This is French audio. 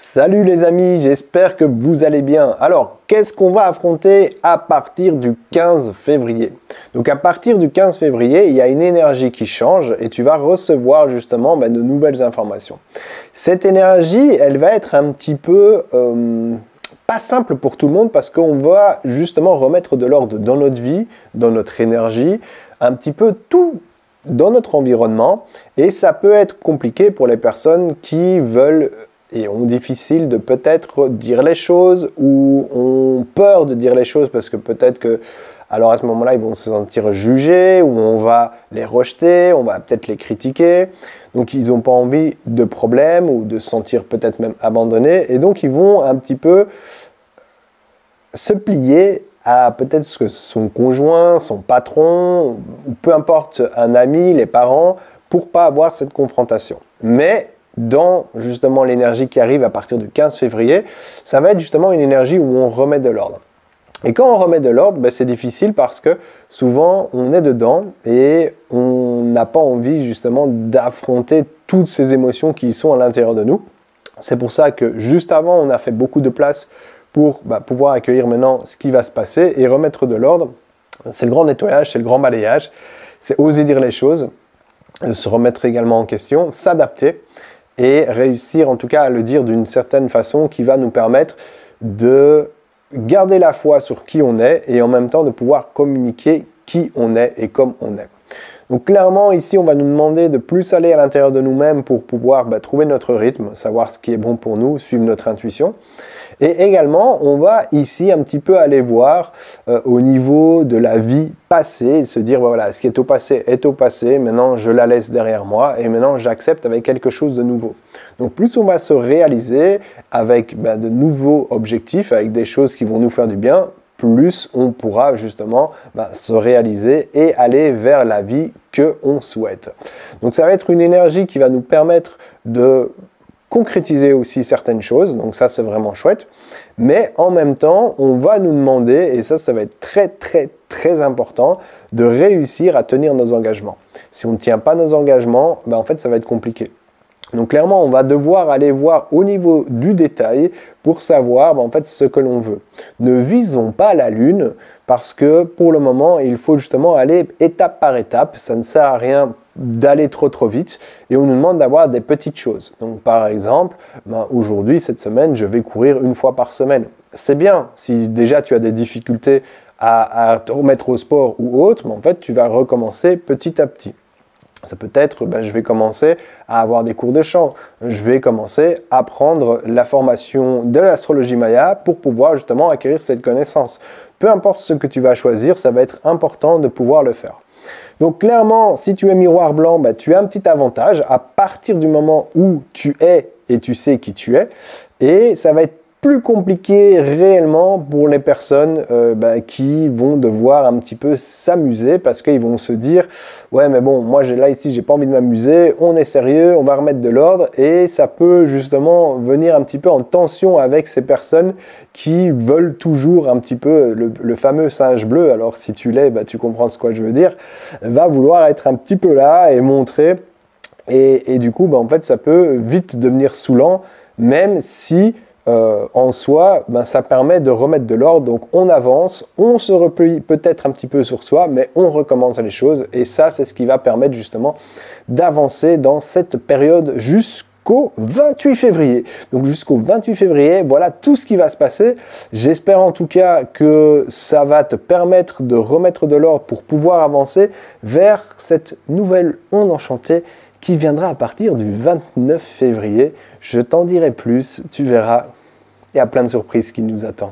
Salut les amis, j'espère que vous allez bien. Alors, qu'est-ce qu'on va affronter à partir du 15 février? Donc à partir du 15 février, il y a une énergie qui change et tu vas recevoir justement de nouvelles informations. Cette énergie, elle va être un petit peu pas simple pour tout le monde parce qu'on va justement remettre de l'ordre dans notre vie, dans notre énergie, un petit peu tout dans notre environnement, et ça peut être compliqué pour les personnes qui veulent et ont difficile de peut-être dire les choses ou ont peur de dire les choses parce que peut-être que alors à ce moment-là ils vont se sentir jugés ou on va les rejeter, on va peut-être les critiquer, donc ils n'ont pas envie de problème ou de se sentir peut-être même abandonnés, et donc ils vont un petit peu se plier à peut-être ce que son conjoint, son patron, ou peu importe, un ami, les parents, pour pas avoir cette confrontation. Mais dans justement l'énergie qui arrive à partir du 15 février, ça va être justement une énergie où on remet de l'ordre. Et quand on remet de l'ordre, c'est difficile parce que souvent on est dedans et on n'a pas envie justement d'affronter toutes ces émotions qui sont à l'intérieur de nous. C'est pour ça que juste avant, on a fait beaucoup de place pour pouvoir accueillir maintenant ce qui va se passer et remettre de l'ordre. C'est le grand nettoyage, c'est le grand balayage, c'est oser dire les choses, se remettre également en question, s'adapter et réussir en tout cas à le dire d'une certaine façon qui va nous permettre de garder la foi sur qui on est et en même temps de pouvoir communiquer qui on est et comme on est. Donc clairement ici on va nous demander de plus aller à l'intérieur de nous-mêmes pour pouvoir trouver notre rythme, savoir ce qui est bon pour nous, suivre notre intuition. Et également, on va ici un petit peu aller voir au niveau de la vie passée et se dire, voilà, ce qui est au passé, maintenant je la laisse derrière moi et maintenant j'accepte avec quelque chose de nouveau. Donc plus on va se réaliser avec de nouveaux objectifs, avec des choses qui vont nous faire du bien, plus on pourra justement se réaliser et aller vers la vie qu'on souhaite. Donc ça va être une énergie qui va nous permettre de concrétiser aussi certaines choses, donc ça c'est vraiment chouette, mais en même temps on va nous demander, et ça va être très important, de réussir à tenir nos engagements. Si on ne tient pas nos engagements, en fait ça va être compliqué. Donc clairement on va devoir aller voir au niveau du détail pour savoir en fait ce que l'on veut. Ne visons pas la lune parce que pour le moment il faut justement aller étape par étape, ça ne sert à rien d'aller trop vite et on nous demande d'avoir des petites choses. Donc par exemple, aujourd'hui, cette semaine, je vais courir une fois par semaine. C'est bien, si déjà tu as des difficultés à te remettre au sport ou autre, mais en fait tu vas recommencer petit à petit. Ça peut être, je vais commencer à avoir des cours de chant, je vais commencer à prendre la formation de l'astrologie Maya pour pouvoir justement acquérir cette connaissance. Peu importe ce que tu vas choisir, ça va être important de pouvoir le faire. Donc clairement, si tu es miroir blanc, tu as un petit avantage à partir du moment où tu es et tu sais qui tu es. Et ça va être plus compliqué réellement pour les personnes qui vont devoir un petit peu s'amuser parce qu'ils vont se dire « Ouais, mais bon, moi là ici, j'ai pas envie de m'amuser, on est sérieux, on va remettre de l'ordre. » Et ça peut justement venir un petit peu en tension avec ces personnes qui veulent toujours un petit peu le fameux singe bleu. Alors si tu l'es, tu comprends ce que je veux dire, va vouloir être un petit peu là et montrer. Et du coup, en fait, ça peut vite devenir saoulant, même si en soi, ça permet de remettre de l'ordre. Donc on avance, on se replie peut-être un petit peu sur soi, mais on recommence les choses. Et ça, c'est ce qui va permettre justement d'avancer dans cette période jusqu'au 28 février. Donc jusqu'au 28 février, voilà tout ce qui va se passer. J'espère en tout cas que ça va te permettre de remettre de l'ordre pour pouvoir avancer vers cette nouvelle onde enchantée qui viendra à partir du 29 février. Je t'en dirai plus, tu verras, il y a plein de surprises qui nous attendent.